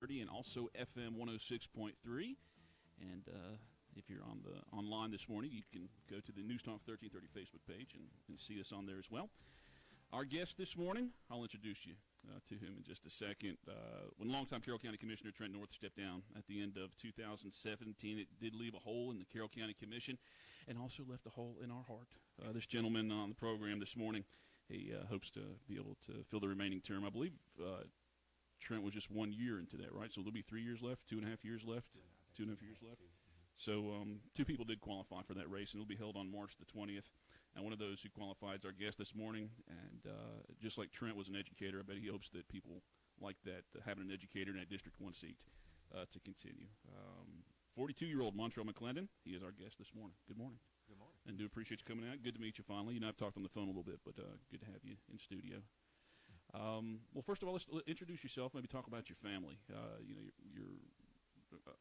1330 and also FM 106.3. And if you're online this morning, you can go to the News Talk 1330 Facebook page and see us on there as well. Our guest this morning, I'll introduce you to him in just a second. When longtime Carroll County Commissioner Trent North stepped down at the end of 2017, it did leave a hole in the Carroll County Commission and also left a hole in our heart. This gentleman on the program this morning, he hopes to be able to fill the remaining term. I believe Trent was just 1 year into that, right? So there'll be 3 years left, 2.5 years left, 2.5 years left. So two people did qualify for that race, and it'll be held on March the 20th. And one of those who qualified is our guest this morning. And just like Trent was an educator, I bet he hopes that people like that, having an educator in that District 1 seat, to continue. 42-year-old Montrell McClendon, he is our guest this morning. Good morning. Good morning. And do appreciate you coming out. Good to meet you finally. You know, I've talked on the phone a little bit, but good to have you in studio. Well, first of all, let's introduce yourself. Maybe talk about your family.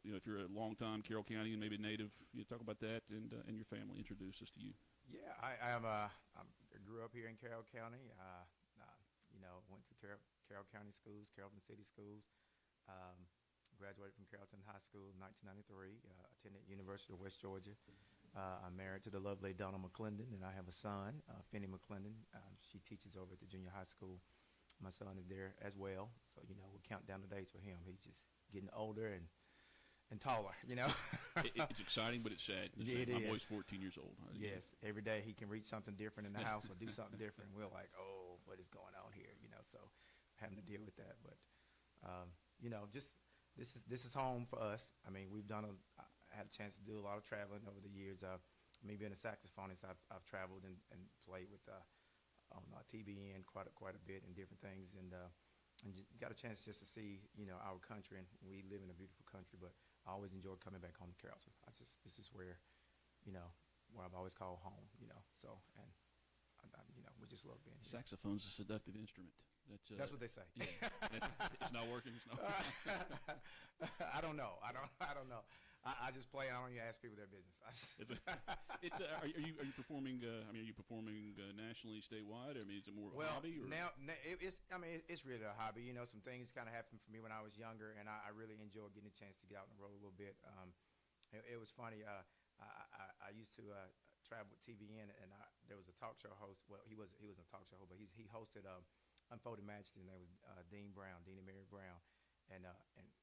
If you're a long-time Carroll County and maybe a native, talk about that and your family. Introduce us to you. Yeah, I grew up here in Carroll County. Went to Carroll County schools, Carrollton City schools. Graduated from Carrollton High School in 1993. Attended University of West Georgia. I'm married to the lovely Donna McClendon, and I have a son, Finney McClendon. She teaches over at the junior high school. My son is there as well, so we'll count down the days for him. He's just getting older and taller, It's exciting, but it's sad. It My is. boy's 14 years old. Yes, every day he can reach something different in the house or do something different. We're like, oh, what is going on here? So having to deal with that. But, just this is home for us. I mean, I had a chance to do a lot of traveling over the years. Me being a saxophonist, I've traveled and played with on TBN quite a bit and different things. And just got a chance just to see, our country, and we live in a beautiful country, but I always enjoy coming back home to Carrollton. This is where, where I've always called home, so, and, we just love being here. Saxophone's a seductive instrument. That's what they say. Yeah, it's not working. It's not working. I don't know. I just play. I don't even ask people their business. Are you performing? Are you performing nationally, statewide? Is it more of a hobby? Or? Now it's really a hobby. Some things kind of happened for me when I was younger, and I really enjoyed getting a chance to get out on the road a little bit. It was funny. I used to travel with TBN, and there was a talk show host. Well, he wasn't a talk show host, but he hosted Unfolded Majesty, and name was Dean and Mary Brown. And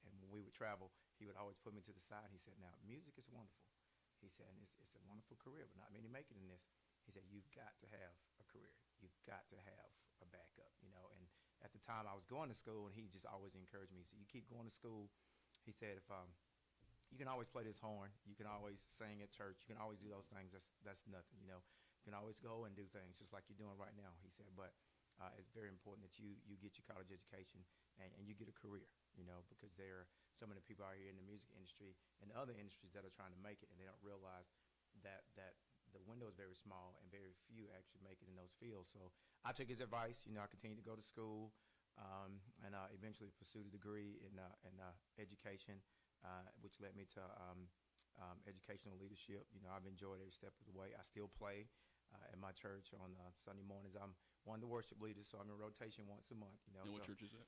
when we would travel, he would always put me to the side. He said, "Now, music is wonderful." He said, and it's a wonderful career, but not many make it in this. He said, "You've got to have a career. You've got to have a backup." And at the time, I was going to school, and he just always encouraged me. He said, "You keep going to school." He said, "If you can always play this horn. You can always sing at church. You can always do those things. That's nothing. You can always go and do things just like you're doing right now." He said, "But it's very important that you get your college education and you get a career, because there are so many people out here in the music industry and other industries that are trying to make it, and they don't realize that the window is very small and very few actually make it in those fields." So I took his advice. I continued to go to school and eventually pursued a degree in education, which led me to educational leadership. I've enjoyed every step of the way. I still play at my church on Sunday mornings. I'm one of the worship leaders, so I'm in rotation once a month. And what church is that?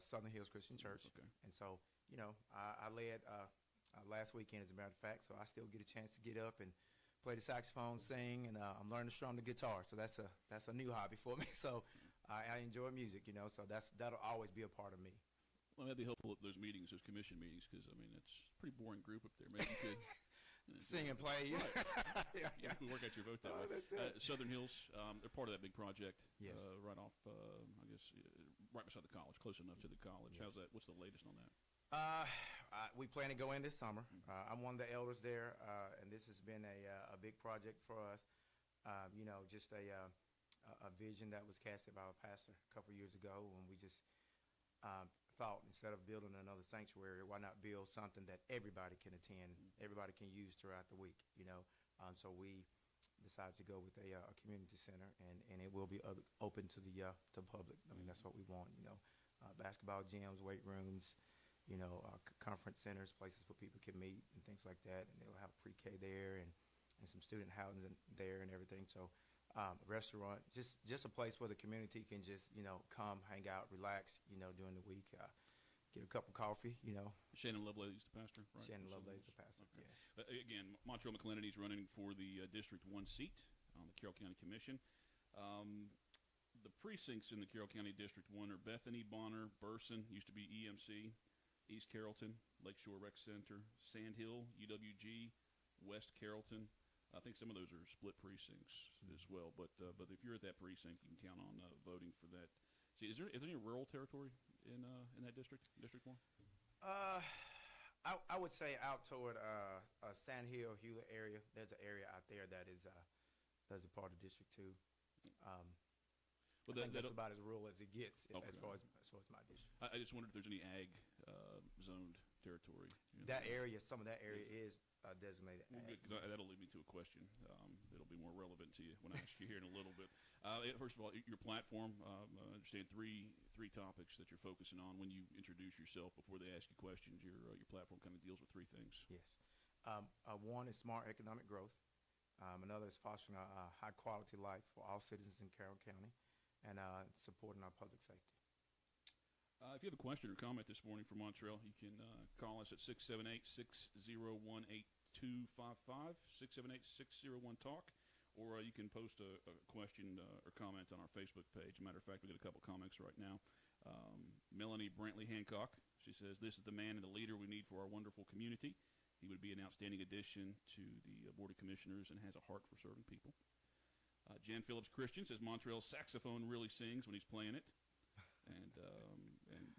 Southern Hills Christian Church. Okay. And so, I led last weekend, as a matter of fact, so I still get a chance to get up and play the saxophone, sing, and I'm learning to strum the guitar. So that's a new hobby for me. So I enjoy music, so that'll always be a part of me. Well, that'd be helpful at those meetings, those commission meetings, because, it's a pretty boring group up there. Maybe you could sing and play. Right. Yeah, you work out your vote that way. That's it. Southern Hills, they're part of that big project. Yes. Right off, right beside the college, close enough to the college. Yes. How's that? What's the latest on that? We plan to go in this summer. I'm one of the elders there, and this has been a big project for us. Just a vision that was casted by our pastor a couple of years ago, when we just thought, instead of building another sanctuary, why not build something that everybody can attend, everybody can use throughout the week, So we decided to go with a community center, and it will be open to the public. I mean, that's what we want, basketball gyms, weight rooms, conference centers, places where people can meet and things like that. And they'll have pre-K there and some student housing there and everything. So restaurant, just a place where the community can just, come, hang out, relax, during the week. get a cup of coffee, Shannon Lovelady's the pastor, right? Shannon Lovelady's the pastor, Okay. yes. Again, Montrell McClendon, he's running for the District 1 seat on the Carroll County Commission. The precincts in the Carroll County District 1 are Bethany, Bonner, Burson, used to be EMC, East Carrollton, Lakeshore Rec Center, Sand Hill, UWG, West Carrollton. I think some of those are split precincts as well. But if you're at that precinct, you can count on voting for that. See, is there any rural territory in that district, District 1? I would say out toward Sand Hill, Hewlett area. There's an area out there that is a part of District 2. I think that's about as rural as it gets as far as my district. I just wondered if there's any ag zoned territory. That area, some of that area is designated ag. Good, because that'll lead me to a question. It'll be more relevant to you when I ask you here in a little bit. First of all, your platform. I understand three topics that you're focusing on when you introduce yourself. Before they ask you questions, your platform kind of deals with three things. Yes. One is smart economic growth. Another is fostering a high-quality life for all citizens in Carroll County, and supporting our public safety. If you have a question or comment this morning from Montrell, you can call us at 678-601-8255, 678-601-TALK, or you can post a question or comment on our Facebook page. Matter of fact, we got a couple comments right now. Melanie Brantley Hancock, she says, "This is the man and the leader we need for our wonderful community. He would be an outstanding addition to the Board of Commissioners and has a heart for serving people." Jan Phillips Christian says, "Montrell's saxophone really sings when he's playing it." And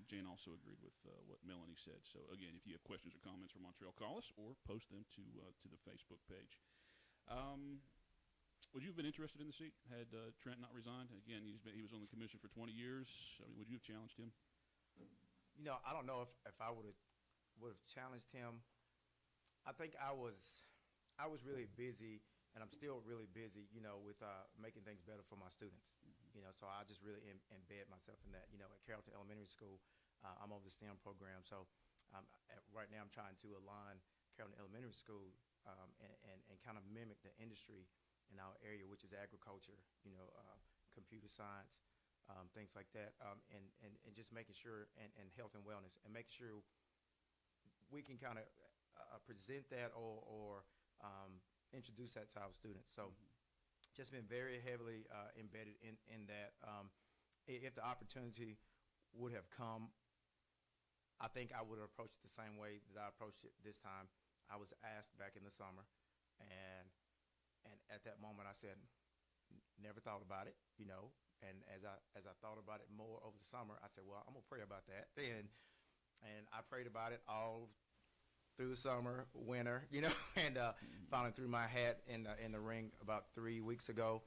Jan also agreed with what Melanie said. So, again, if you have questions or comments for Montrell, call us or post them to the Facebook page. Would you have been interested in the seat had Trent not resigned? Again, he was on the commission for 20 years. I mean, would you have challenged him? I don't know if I would have challenged him. I think I was really busy, and I'm still really busy, with making things better for my students. So I just really embed myself in that. At Carrollton Elementary School, I'm over the STEM program. So right now I'm trying to align Carrollton Elementary School and kind of mimic the industry in our area, which is agriculture, computer science, things like that, and just making sure, and health and wellness, and making sure we can kind of present that or introduce that to our students. So just been very heavily embedded in that. If the opportunity would have come, I think I would have approached it the same way that I approached it this time. I was asked back in the summer, and at that moment I said, never thought about it, and as I thought about it more over the summer, I said, well, I'm gonna pray about that. And I prayed about it all through the summer, winter, and finally threw my hat in the ring about 3 weeks ago,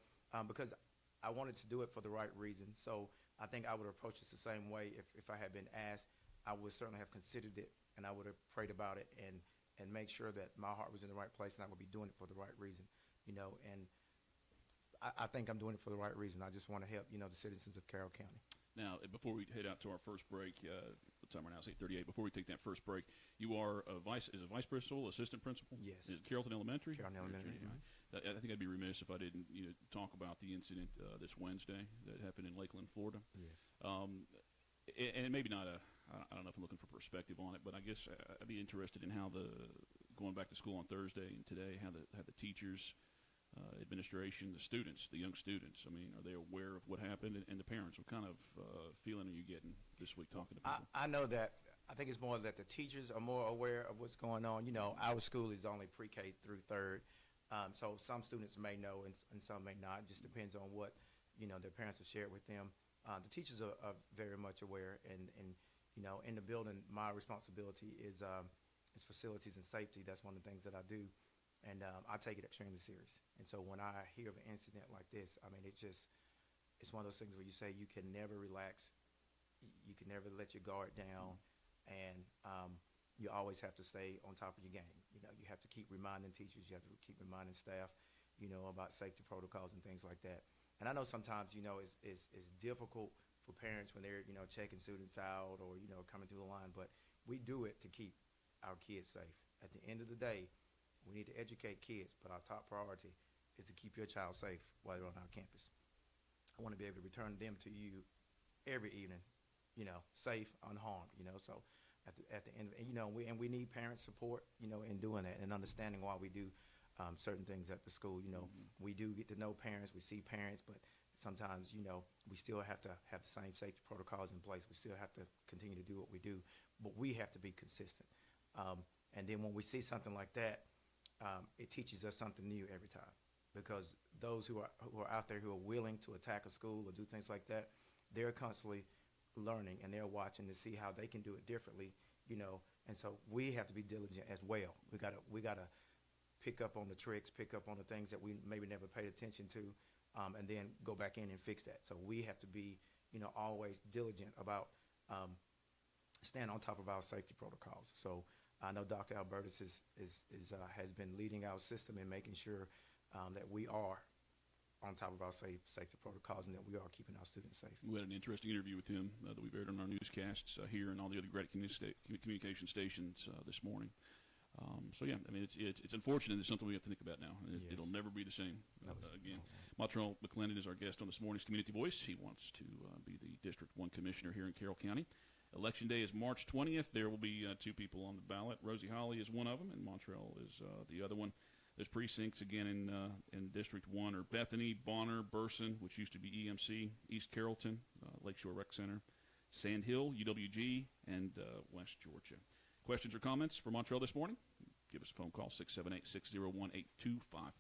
because I wanted to do it for the right reason. So I think I would approach this the same way if I had been asked. I would certainly have considered it, and I would have prayed about it and make sure that my heart was in the right place, and I would be doing it for the right reason, and I think I'm doing it for the right reason. I just want to help, the citizens of Carroll County. Now, before we head out to our first break, what time right now? It's 8:38. Before we take that first break, you are a vice principal, assistant principal? Yes. Is it Carrollton Elementary? Carrollton Elementary. I think I'd be remiss if I didn't talk about the incident this Wednesday that happened in Lakeland, Florida. Yes. And maybe not I don't know if I'm looking for perspective on it, but I guess I'd be interested in how going back to school on Thursday and today, how the teachers, administration, the students, the young students, I mean, are they aware of what happened? And the parents, what kind of feeling are you getting this week talking to people? I know that. I think it's more that the teachers are more aware of what's going on. Our school is only pre-K through third, so some students may know and some may not. It just depends on what, their parents have shared with them. The teachers are very much aware, and in the building, my responsibility is facilities and safety. That's one of the things that I do. And I take it extremely serious. And so when I hear of an incident like this, I mean, it's one of those things where you say you can never relax. You can never let your guard down. And you always have to stay on top of your game. You have to keep reminding teachers. You have to keep reminding staff, about safety protocols and things like that. And I know sometimes, it's difficult for parents when they're, checking students out or, coming through the line. But we do it to keep our kids safe. At the end of the day, we need to educate kids, but our top priority is to keep your child safe while they're on our campus. I want to be able to return them to you every evening safe, unharmed. So at the end, we need parent support, in doing that and understanding why we do certain things at the school. We do get to know parents, we see parents, but sometimes, we still have to have the same safety protocols in place. We still have to continue to do what we do, but we have to be consistent. And then when we see something like that, it teaches us something new every time, because those who are out there who are willing to attack a school or do things like that, they're constantly learning and they're watching to see how they can do it differently, and so we have to be diligent as well. We gotta pick up on the tricks, pick up on the things that we maybe never paid attention to, and then go back in and fix that. So we have to be, always diligent about staying on top of our safety protocols. So I know Dr. Albertus has been leading our system and making sure that we are on top of our safety protocols and that we are keeping our students safe. We had an interesting interview with him that we've aired on our newscasts here and all the other great communication stations this morning. So yeah, I mean, it's unfortunate. It's something we have to think about now. It'll never be the same again. Montrell McClendon is our guest on this morning's Community Voice. He wants to be the District 1 Commissioner here in Carroll County. Election day is March 20th. There will be two people on the ballot. Rosie Holly is one of them, and Montrell is the other one. There's precincts again in District 1 are Bethany, Bonner, Burson, which used to be EMC, East Carrollton, Lakeshore Rec Center, Sand Hill, UWG, and West Georgia. Questions or comments for Montrell this morning? Give us a phone call, 678-601-8255,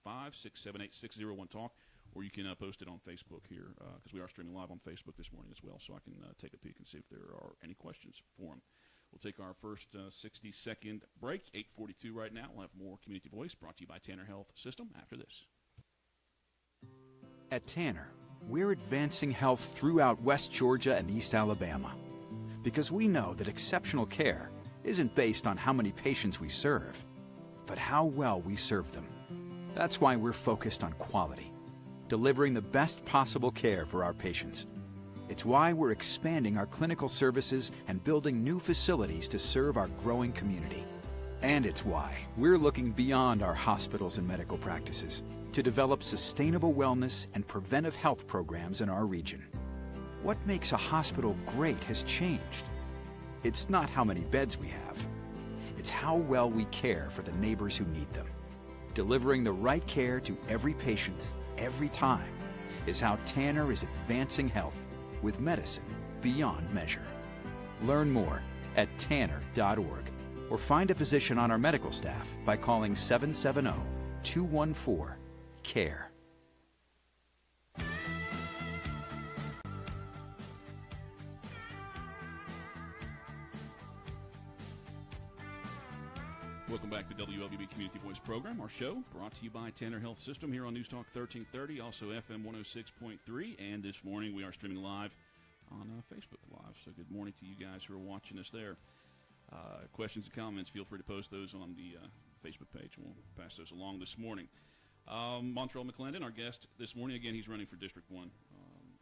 678-601-TALK, or you can post it on Facebook here, because we are streaming live on Facebook this morning as well, so I can take a peek and see if there are any questions for him. We'll take our first 60-second break, 8:42 right now. We'll have more Community Voice brought to you by Tanner Health System after this. At Tanner, we're advancing health throughout West Georgia and East Alabama, because we know that exceptional care isn't based on how many patients we serve, but how well we serve them. That's why we're focused on quality, delivering the best possible care for our patients. It's why we're expanding our clinical services and building new facilities to serve our growing community. And it's why we're looking beyond our hospitals and medical practices to develop sustainable wellness and preventive health programs in our region. What makes a hospital great has changed. It's not how many beds we have. It's how well we care for the neighbors who need them. Delivering the right care to every patient, every time, is how Tanner is advancing health with medicine beyond measure. Learn more at tanner.org or find a physician on our medical staff by calling 770-214-CARE. Welcome back to WLBB Community Voice Program, our show brought to you by Tanner Health System here on News Talk 1330, also FM 106.3, and this morning we are streaming live on Facebook Live. So good morning to you guys who are watching us there. Questions and comments, feel free to post those on the Facebook page. We'll pass those along this morning. Montrell McClendon, our guest this morning. Again, he's running for District 1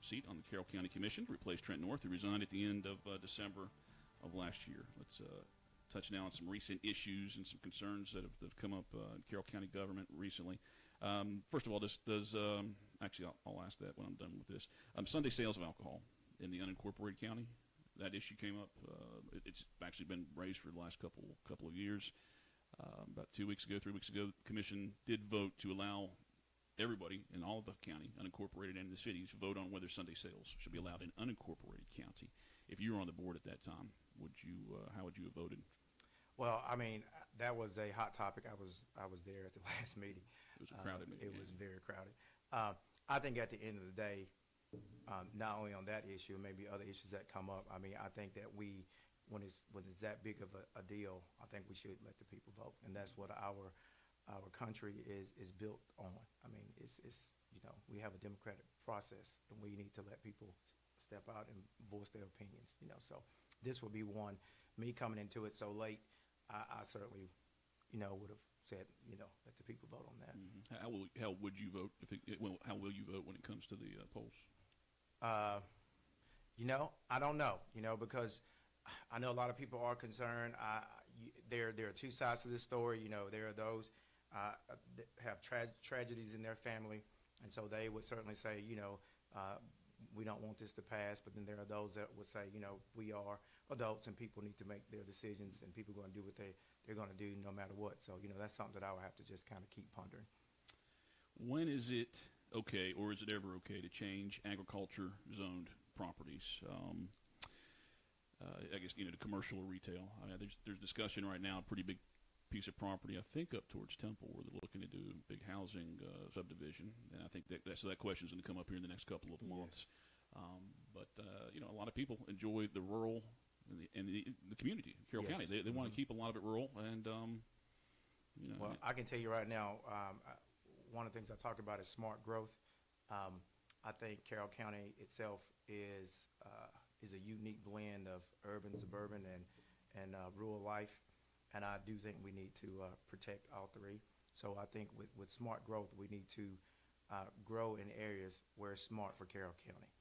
seat on the Carroll County Commission to replace Trent North, who resigned at the end of December of last year. Let's touch now on some recent issues and some concerns that have come up in Carroll County government recently. First of all, actually, I'll ask that when I'm done with this. Sunday sales of alcohol in the unincorporated county. That issue came up. It's actually been raised for the last couple of years. About 3 weeks ago, the commission did vote to allow everybody in all of the county, unincorporated and the cities, vote on whether Sunday sales should be allowed in unincorporated county. If you were on the board at that time, how would you have voted? Well, I mean, that was a hot topic. I was there at the last meeting. It was a crowded meeting. It was very crowded. I think at the end of the day, not only on that issue, maybe other issues that come up. I mean, I think that when it's that big of a deal, I think we should let the people vote, and that's what our country is built on. I mean, it's we have a democratic process, and we need to let people step out and voice their opinions. So this would be one. Me coming into it so late, I certainly, would have said, let the people vote on that. Mm-hmm. How would you vote? How will you vote when it comes to the polls? I don't know. Because I know a lot of people are concerned. There are two sides to this story. There are those that have tragedies in their family, and so they would certainly say, we don't want this to pass, but then there are those that would say, we are adults and people need to make their decisions and people are going to do what they're going to do no matter what. So, that's something that I would have to just kind of keep pondering. When is it okay, or is it ever okay, to change agriculture zoned properties? I guess, to commercial or retail. There's discussion right now, a pretty big piece of property, I think, up towards Temple, where they're looking to do a big housing subdivision. And I think that question's going to come up here in the next couple of months. But a lot of people enjoy the rural and the community, Carroll County. They want to keep a lot of it rural. And, Well, I can tell you right now, one of the things I talk about is smart growth. I think Carroll County itself is a unique blend of urban, suburban, and rural life. And I do think we need to protect all three. So I think with smart growth, we need to grow in areas where it's smart for Carroll County.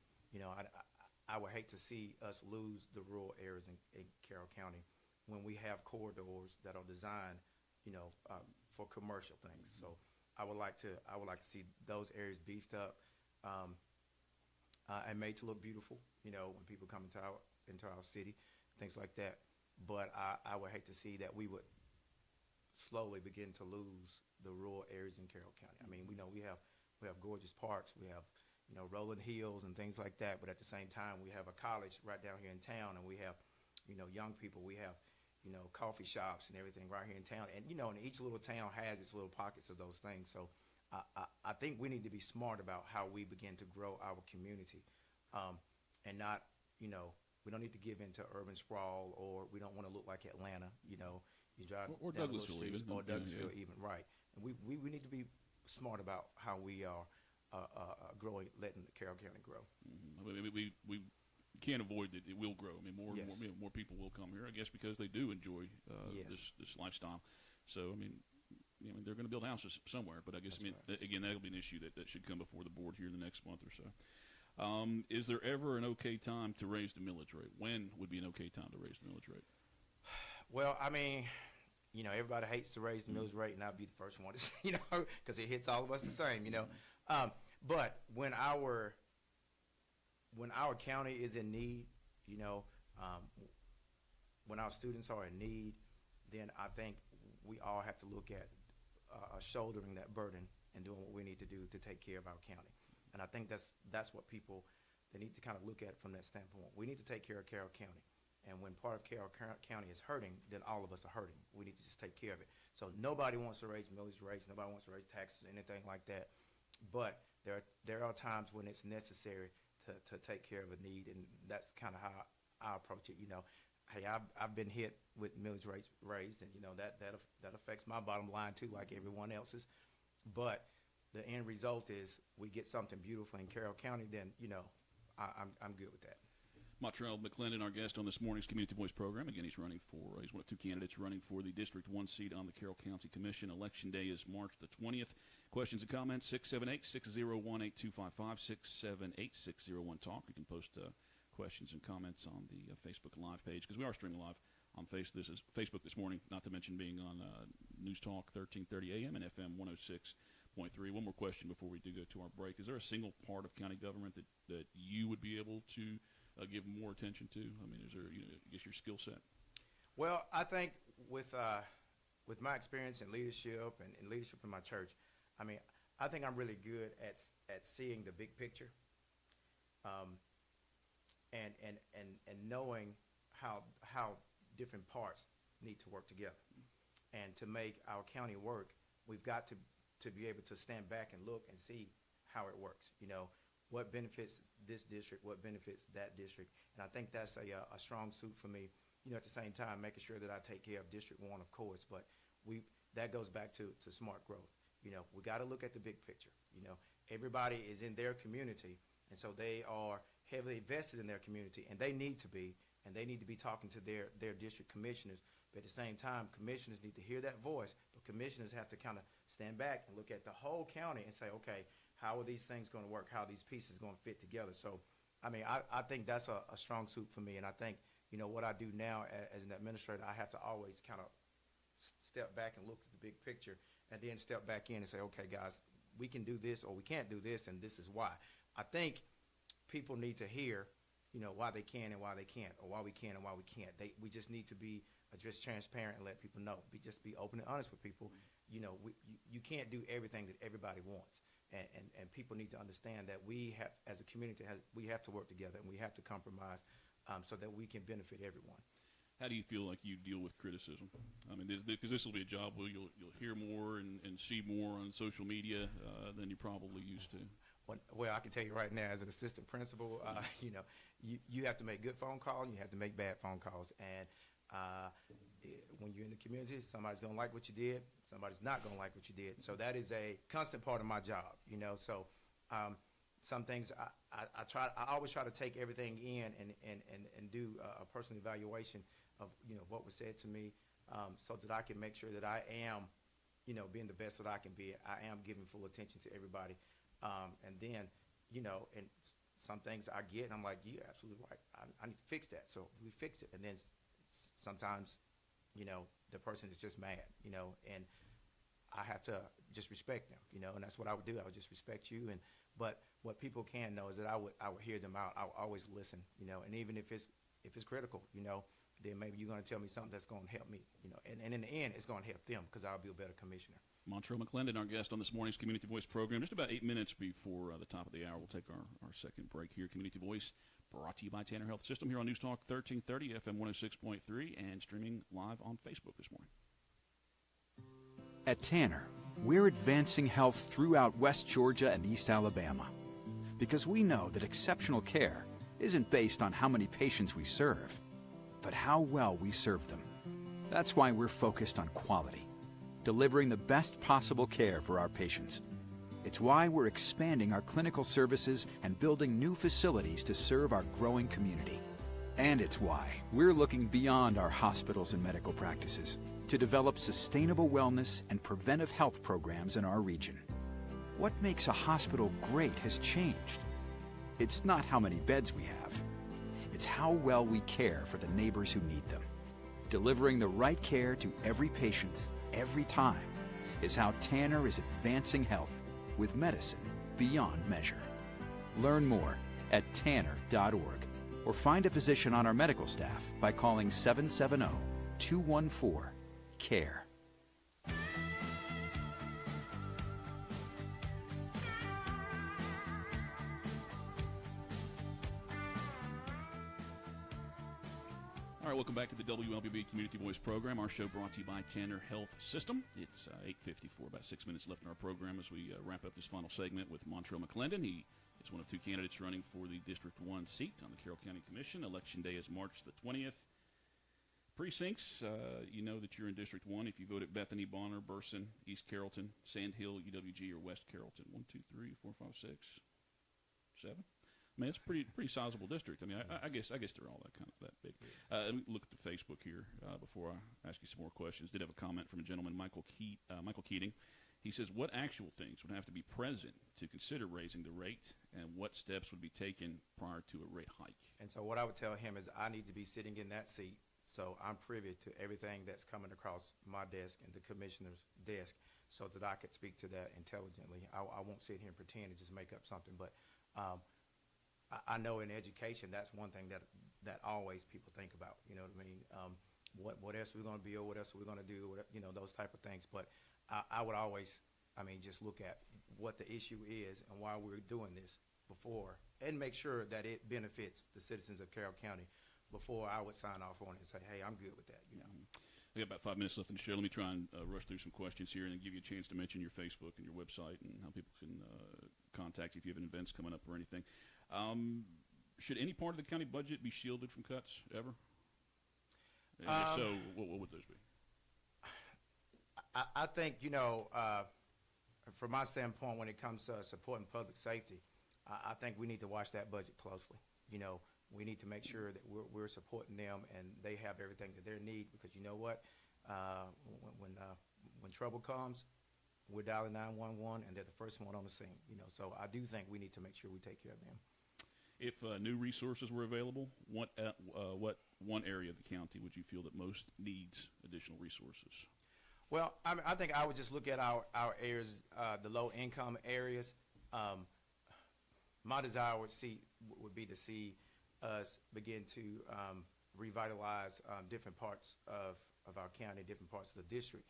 I would hate to see us lose the rural areas in Carroll County when we have corridors that are designed, for commercial things. So I would like to see those areas beefed up and made to look beautiful. When people come into our city, things like that. But I would hate to see that we would slowly begin to lose the rural areas in Carroll County. I mean, we know we have gorgeous parks, we have rolling hills and things like that. But at the same time, we have a college right down here in town, and we have young people. We have coffee shops and everything right here in town. And and each little town has its little pockets of those things. So I think we need to be smart about how we begin to grow our community, and not we don't need to give in to urban sprawl, or we don't want to look like Atlanta. You drive or down Douglasville even, or Douglasville even, right? And we need to be smart about how we are growing, letting Carroll County grow. Mm-hmm. I mean, we can't avoid that it will grow. I mean, more people will come here, I guess, because they do enjoy this lifestyle. So I mean, they're going to build houses somewhere, but I guess again, that'll be an issue that should come before the board here in the next month or so. Is there ever an okay time to raise the millage rate? When would be an okay time to raise the millage rate? Well, I mean, everybody hates to raise the millage rate, and I'll be the first one to say, because it hits all of us the same, But when our county is in need, when our students are in need, then I think we all have to look at shouldering that burden and doing what we need to do to take care of our county. And I think that's what people, they need to kind of look at from that standpoint. We need to take care of Carroll County. And when part of Carroll County is hurting, then all of us are hurting. We need to just take care of it. So nobody wants to raise millage rates. Nobody wants to raise taxes, anything like that. But there are times when it's necessary to take care of a need, and that's kind of how I approach it. Hey, I've been hit with millage rates raised, and that affects my bottom line too, like everyone else's. But the end result is we get something beautiful in Carroll County, then I'm good with that. Montrell McClendon, our guest on this morning's Community Voice program. Again, he's one of two candidates running for the District 1 seat on the Carroll County Commission. Election day is March the 20th. Questions and comments, 678-601-8255, 678-601-TALK. You can post questions and comments on the Facebook Live page, because we are streaming live on Facebook this morning, not to mention being on News Talk 1330 AM and FM 106.3. One more question before we do go to our break. Is there a single part of county government that you would be able to give more attention to? I mean, is there, I guess, your skill set? Well, I think with my experience in leadership and leadership in my church, I mean, I think I'm really good at seeing the big picture, and knowing how different parts need to work together. And to make our county work, we've got to be able to stand back and look and see how it works. What benefits this district, what benefits that district. And I think that's a strong suit for me. At the same time, making sure that I take care of District 1, of course, but that goes back to smart growth. We got to look at the big picture. Everybody is in their community, and so they are heavily invested in their community, and they need to be talking to their district commissioners. But at the same time, commissioners need to hear that voice, but commissioners have to kind of stand back and look at the whole county and say, okay, how are these things going to work? How are these pieces going to fit together? So, I mean, I think that's a strong suit for me, and I think, what I do now as an administrator, I have to always kind of step back and look at the big picture, and then step back in and say, okay, guys, we can do this or we can't do this, and this is why. I think people need to hear, why they can and why they can't, or why we can and why we can't. We just need to be just transparent and let people know. Just be open and honest with people. You can't do everything that everybody wants, and people need to understand that we have, as a community, we have to work together and we have to compromise so that we can benefit everyone. How do you feel like you deal with criticism? I mean, because this will be a job where you'll hear more and see more on social media than you probably used to. Well, I can tell you right now, as an assistant principal, you have to make good phone calls and you have to make bad phone calls. And when you're in the community, somebody's going to like what you did, somebody's not going to like what you did. So that is a constant part of my job, So some things I always try to take everything in and do a personal evaluation of what was said to me, so that I can make sure that I am being the best that I can be. I am giving full attention to everybody, and then and some things I get and I'm like, you're absolutely right, I need to fix that. So we fix it, and then sometimes the person is just mad, and I have to just respect them, and that's what I would do. I would just respect you, but what people can know is that I would hear them out. I would always listen, and even if it's critical, then maybe you're going to tell me something that's going to help me, and in the end, it's going to help them because I'll be a better commissioner. Montrell McClendon, our guest on this morning's Community Voice program. Just about 8 minutes before the top of the hour, we'll take our second break here. Community Voice brought to you by Tanner Health System here on News Talk 1330, FM 106.3, and streaming live on Facebook this morning. At Tanner, we're advancing health throughout West Georgia and East Alabama because we know that exceptional care isn't based on how many patients we serve, but how well we serve them. That's why we're focused on quality, delivering the best possible care for our patients. It's why we're expanding our clinical services and building new facilities to serve our growing community. And it's why we're looking beyond our hospitals and medical practices to develop sustainable wellness and preventive health programs in our region. What makes a hospital great has changed. It's not how many beds we have. It's how well we care for the neighbors who need them. Delivering the right care to every patient, every time, is how Tanner is advancing health with medicine beyond measure. Learn more at tanner.org or find a physician on our medical staff by calling 770-214-CARE. All right, welcome back to the WLBB Community Voice program. Our show brought to you by Tanner Health System. It's 8:54, about 6 minutes left in our program as we wrap up this final segment with Montrell McClendon. He is one of two candidates running for the District 1 seat on the Carroll County Commission. Election day is March the 20th. Precincts, you know that you're in District 1 if you vote at Bethany, Bonner, Burson, East Carrollton, Sand Hill, UWG, or West Carrollton. 1, 2, 3, 4, 5, 6, 7. I mean, it's a pretty sizable district. I mean, I guess they're all that big. Let me look at the Facebook here before I ask you some more questions. Did have a comment from a gentleman, Michael Keating. He says, what actual things would have to be present to consider raising the rate, and what steps would be taken prior to a rate hike? And so what I would tell him is I need to be sitting in that seat, so I'm privy to everything that's coming across my desk and the commissioner's desk so that I could speak to that intelligently. I won't sit here and pretend and just make up something, but I know in education that's one thing that always people think about. You know what I mean? What else we're going to build? What else we're going to do? Those type of things. But I would always, just look at what the issue is and why we're doing this before, and make sure that it benefits the citizens of Carroll County before I would sign off on it and say, hey, I'm good with that. We got about 5 minutes left in the show. Let me try and rush through some questions here and then give you a chance to mention your Facebook and your website and how people can contact you if you have any events coming up or anything. Should any part of the county budget be shielded from cuts ever? And if so, what would those be? I think, from my standpoint, when it comes to supporting public safety, I think we need to watch that budget closely. We need to make sure that we're supporting them and they have everything that they need, because you know what? When trouble comes, we're dialing 911 and they're the first one on the scene. So I do think we need to make sure we take care of them. If new resources were available, what one area of the county would you feel that most needs additional resources? Well, I think I would just look at our areas, the low-income areas. my desire would be to see us begin to revitalize different parts of our county, different parts of the district,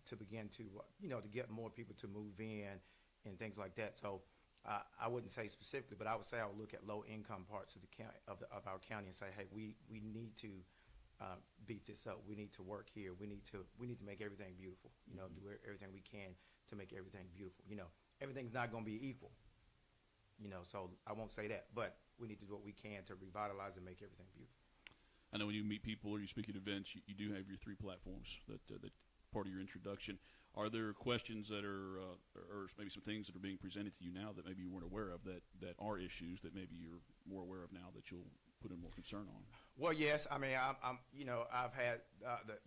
to begin to to get more people to move in and things like that. So I wouldn't say specifically, but I would say I would look at low income parts of the county of our county and say, hey, we need to beef this up. We need to work here. We need to make everything beautiful. Do everything we can to make everything beautiful. Everything's not going to be equal. So I won't say that, but we need to do what we can to revitalize and make everything beautiful. I know when you meet people or you speak at events, you do have your 3 platforms that part of your introduction. Are there questions that are, or maybe some things that are being presented to you now that maybe you weren't aware of that are issues that maybe you're more aware of now that you'll put in more concern on? Well, yes. I mean, I'm I've had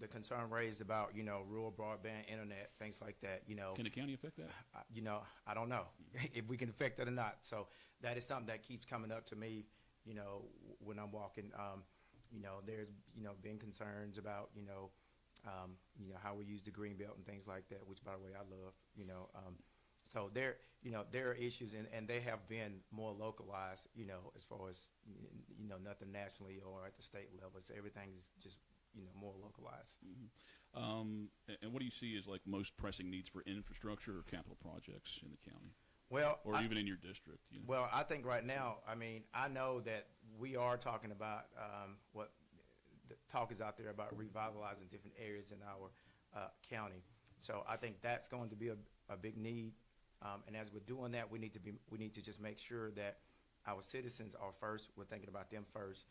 the concern raised about rural broadband internet, things like that. Can the county affect that? I don't know if we can affect that or not. So that is something that keeps coming up to me. When I'm walking. There's been concerns about how we use the green belt and things like that, which by the way I love. So there are issues and they have been more localized. As far as nothing nationally or at the state level. So everything is just more localized. Mm-hmm. And what do you see as like most pressing needs for infrastructure or capital projects in the county? Well, even in your district. Well, I think right now, I know that we are talking about what the talk is out there about revitalizing different areas in our county. So I think that's going to be a big need. And as we're doing that, we need to just make sure that our citizens are first. We're thinking about them first,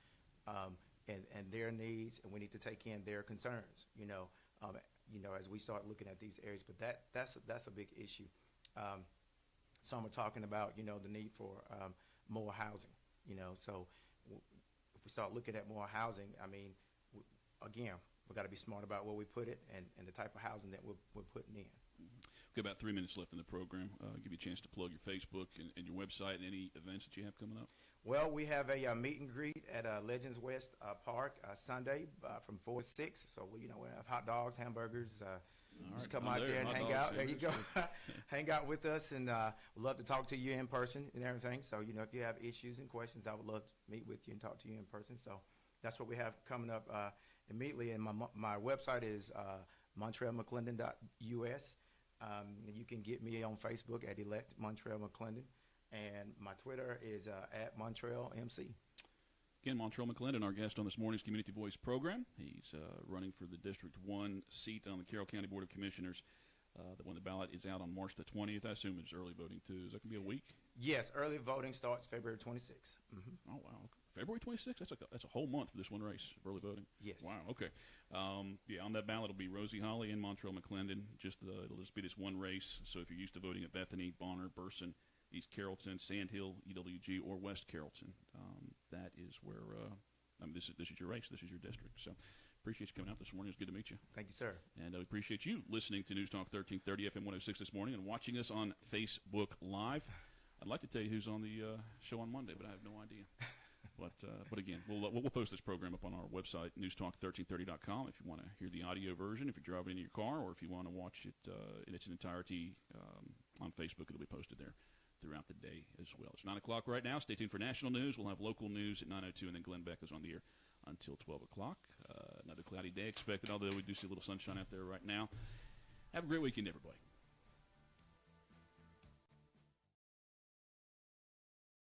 and their needs, and we need to take in their concerns. As we start looking at these areas. But that's a big issue. Some are talking about, the need for more housing, So if we start looking at more housing, again, we've got to be smart about where we put it and the type of housing that we're putting in. Mm-hmm. We've got about 3 minutes left in the program. Give you a chance to plug your Facebook and your website and any events that you have coming up. Well, we have a meet and greet at Legends West Park Sunday from 4 to 6. So, we have hot dogs, hamburgers, just come out there and hang out. There you go. Hang out with us, and we'd love to talk to you in person and everything. So, if you have issues and questions, I would love to meet with you and talk to you in person. So that's what we have coming up immediately. And my website is MontrellMcClendon.us. You can get me on Facebook at Elect Montrell McClendon, and my Twitter is at MontrellMC. Again, Montrell McClendon, our guest on this morning's Community Voice program. He's running for the District 1 seat on the Carroll County Board of Commissioners. When the ballot is out on March the 20th, I assume it's early voting too. Is that going to be a week? Yes, early voting starts February 26th. Mm-hmm. Oh, wow. February 26th? That's a whole month for this one race, early voting. Yes. Wow, okay. On that ballot will be Rosie Holly and Montrell McClendon. It'll just be this one race. So if you're used to voting at Bethany, Bonner, Burson, East Carrollton, Sandhill, EWG, or West Carrollton, that is where this is your race. This is your district. So appreciate you coming out this morning. It's good to meet you. Thank you, sir. And I appreciate you listening to News Talk 1330 FM 106 this morning and watching us on Facebook Live. I'd like to tell you who's on the show on Monday, but I have no idea. But again, we'll post this program up on our website, newstalk1330.com, if you want to hear the audio version, if you're driving in your car, or if you want to watch it in its entirety on Facebook. It'll be posted there throughout the day as well. It's 9 o'clock right now. Stay tuned for national news. We'll have local news at 9:02, and then Glenn Beck is on the air until 12 o'clock. Another cloudy day expected, although we do see a little sunshine out there right now. Have a great weekend, everybody.